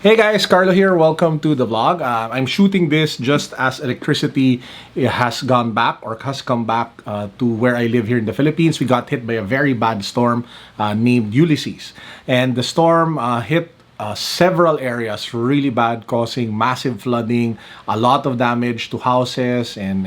Hey guys, Carlo here. Welcome to the vlog. I'm shooting this just as electricity has gone back or has come back to where I live here in the Philippines. We got hit by a very bad storm named Ulysses. And the storm hit several areas really bad, causing massive flooding, a lot of damage to houses, and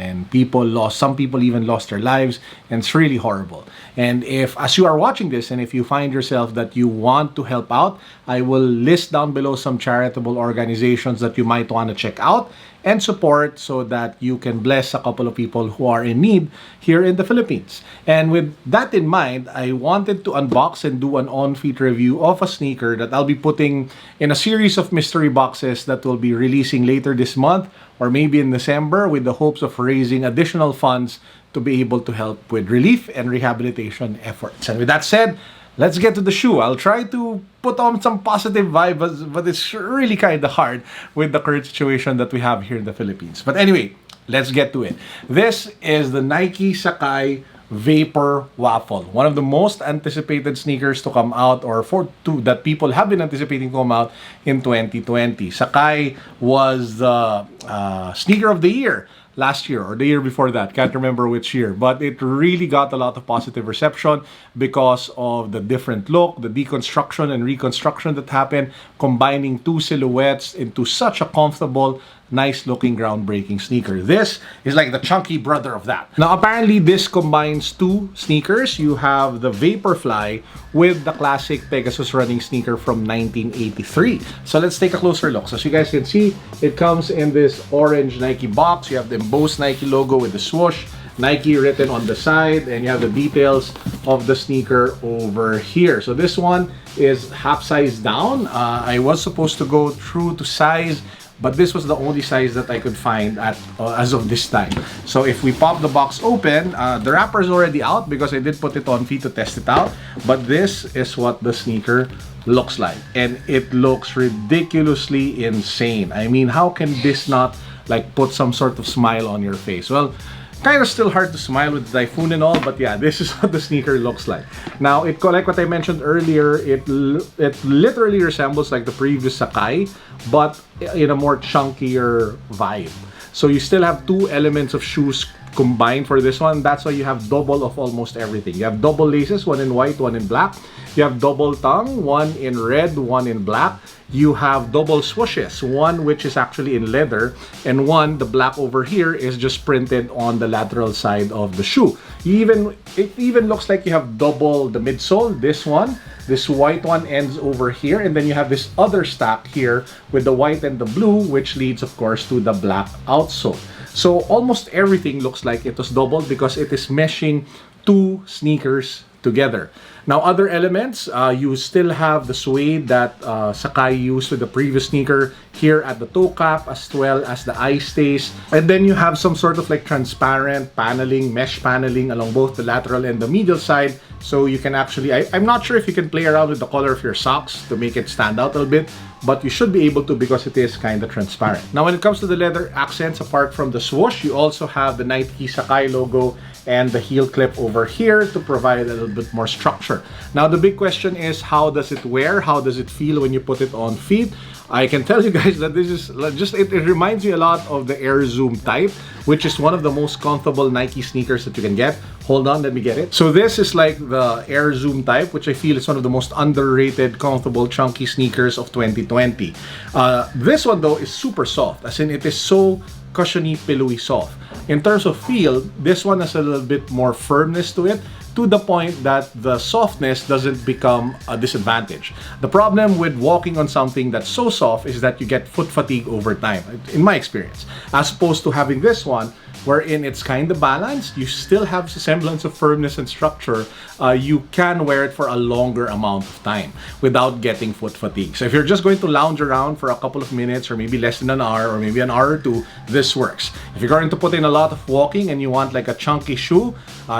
some people even lost their lives, and it's really horrible. And if, as you are watching this, and if you find yourself that you want to help out, I will list down below some charitable organizations that you might want to check out and support so that you can bless a couple of people who are in need here in the Philippines. And with that in mind, I wanted to unbox and do an on-feet review of a sneaker that I'll be putting in a series of mystery boxes that will be releasing later this month or maybe in December, with the hopes of raising additional funds to be able to help with relief and rehabilitation efforts. And with that said, let's get to the shoe. I'll try to put on some positive vibes, but it's really kind of hard with the current situation that we have here in the Philippines. But anyway, let's get to it. This is the Nike Sacai Vaporwaffle, one of the most anticipated sneakers to come out, or that people have been anticipating to come out in 2020. Sacai was the sneaker of the year last year or the year before that, can't remember which year, but it really got a lot of positive reception because of the different look, the deconstruction and reconstruction that happened, combining two silhouettes into such a comfortable, nice looking, groundbreaking sneaker. This is like the chunky brother of that. Now apparently this combines two sneakers. You have the Vaporfly with the classic Pegasus running sneaker from 1983. So let's take a closer look. So as you guys can see, it comes in this orange Nike box. You have the embossed Nike logo with the swoosh, Nike written on the side, and you have the details of the sneaker over here. So this one is half size down. I was supposed to go through to size, but this was the only size that I could find as of this time. So if we pop the box open, the wrapper is already out because I did put it on feet to test it out. But this is what the sneaker looks like, and it looks ridiculously insane. I mean, how can this not like put some sort of smile on your face? Well, kind of still hard to smile with the TYPHOON and all, but yeah, this is what the sneaker looks like. Now, like what I mentioned earlier, it literally resembles like the previous Sacai, but in a more chunkier vibe. So you still have two elements of shoes combined for this one. That's why you have double of almost everything. You have double laces, one in white, one in black. You have double tongue, one in red, one in black. You have double swooshes, one which is actually in leather, and one, the black over here, is just printed on the lateral side of the shoe. It even looks like you have double the midsole. This white one ends over here, and then you have this other stack here with the white and the blue, which leads, of course, to the black outsole. So almost everything looks like it was doubled because it is meshing two sneakers together. Now, other elements, you still have the suede that Sacai used with the previous sneaker here at the toe cap, as well as the eye stays. And then you have some sort of like transparent paneling, mesh paneling along both the lateral and the medial side. So you can actually, I'm not sure if you can play around with the color of your socks to make it stand out a little bit, but you should be able to because it is kind of transparent. Now, when it comes to the leather accents, apart from the swoosh, you also have the Nike Sacai logo and the heel clip over here to provide a little bit more structure. Now, the big question is, how does it wear? How does it feel when you put it on feet? I can tell you guys that this is just, it reminds me a lot of the Air Zoom type, which is one of the most comfortable Nike sneakers that you can get. Hold on, let me get it. So this is like the Air Zoom type, which I feel is one of the most underrated, comfortable, chunky sneakers of 2020. This one though is super soft, as in it is so cushiony, pillowy soft. In terms of feel, this one has a little bit more firmness to it, to the point that the softness doesn't become a disadvantage. The problem with walking on something that's so soft is that you get foot fatigue over time, in my experience, as opposed to having this one wherein it's kind of balanced. You still have a semblance of firmness and structure. You can wear it for a longer amount of time without getting foot fatigue. So if you're just going to lounge around for a couple of minutes, or maybe less than an hour, or maybe an hour or two, this works. If you're going to put in a lot of walking and you want like a chunky shoe,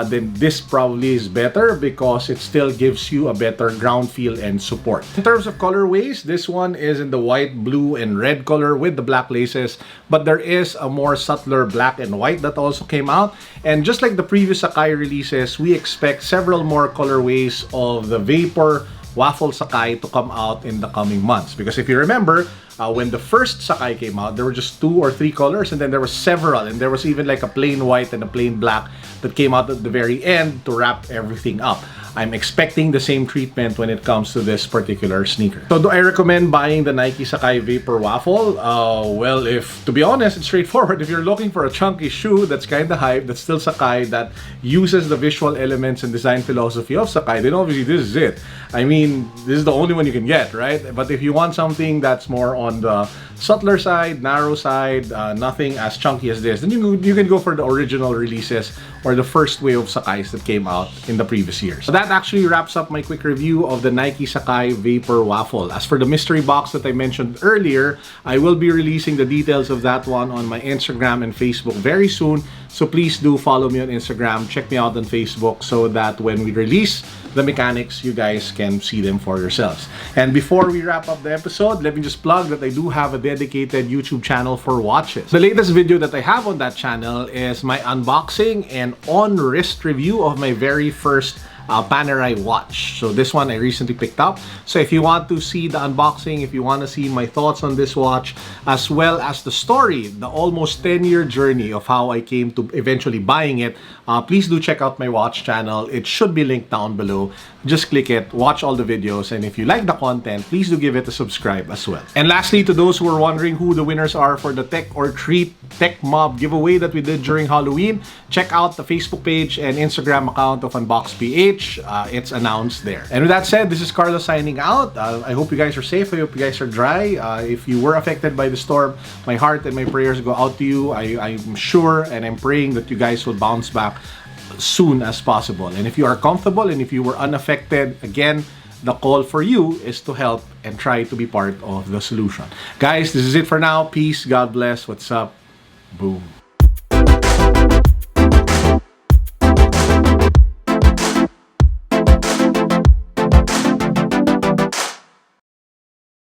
then this probably is better because it still gives you a better ground feel and support. In terms of colorways, this one is in the white, blue, and red color with the black laces, but there is a more subtler black and white that also came out. And just like the previous Sacai releases, we expect several more colorways of the Vaporwaffle Sacai to come out in the coming months. Because if you remember, when the first Sacai came out, there were just 2 or 3 colors, and then there was several, and there was even like a plain white and a plain black that came out at the very end to wrap everything up. I'm expecting the same treatment when it comes to this particular sneaker. So do I recommend buying the Nike Sacai Vaporwaffle? Well, to be honest, it's straightforward. If you're looking for a chunky shoe that's kind of hype, that's still Sacai, that uses the visual elements and design philosophy of Sacai, then obviously this is it. I mean, this is the only one you can get, right? But if you want something that's more on the subtler side, narrow side, nothing as chunky as this, then you can go for the original releases or the first wave of Sacais that came out in the previous years. So that actually wraps up my quick review of the Nike Sacai Vaporwaffle. As for the mystery box that I mentioned earlier, I will be releasing the details of that one on my Instagram and Facebook very soon. So please do follow me on Instagram, check me out on Facebook, so that when we release the mechanics, you guys can see them for yourselves. And before we wrap up the episode, let me just plug that I do have a dedicated YouTube channel for watches. The latest video that I have on that channel is my unboxing and on-wrist review of my very first Panerai watch. So this one I recently picked up. So if you want to see the unboxing, if you want to see my thoughts on this watch, as well as the story, the almost 10-year journey of how I came to eventually buying it, please do check out my watch channel. It should be linked down below. Just click it, watch all the videos, and if you like the content, please do give it a subscribe as well. And lastly, to those who are wondering who the winners are for the Tech or Treat Tech Mob giveaway that we did during Halloween, check out the Facebook page and Instagram account of UnboxPH. It's announced there. And with that said, this is Carlo signing out. I hope you guys are safe. I hope you guys are dry. If you were affected by the storm, my heart and my prayers go out to you. I'm sure and I'm praying that you guys will bounce back soon as possible. And if you are comfortable and if you were unaffected, again, the call for you is to help and try to be part of the solution. Guys, this is it for now. Peace. God bless. What's up? Boom.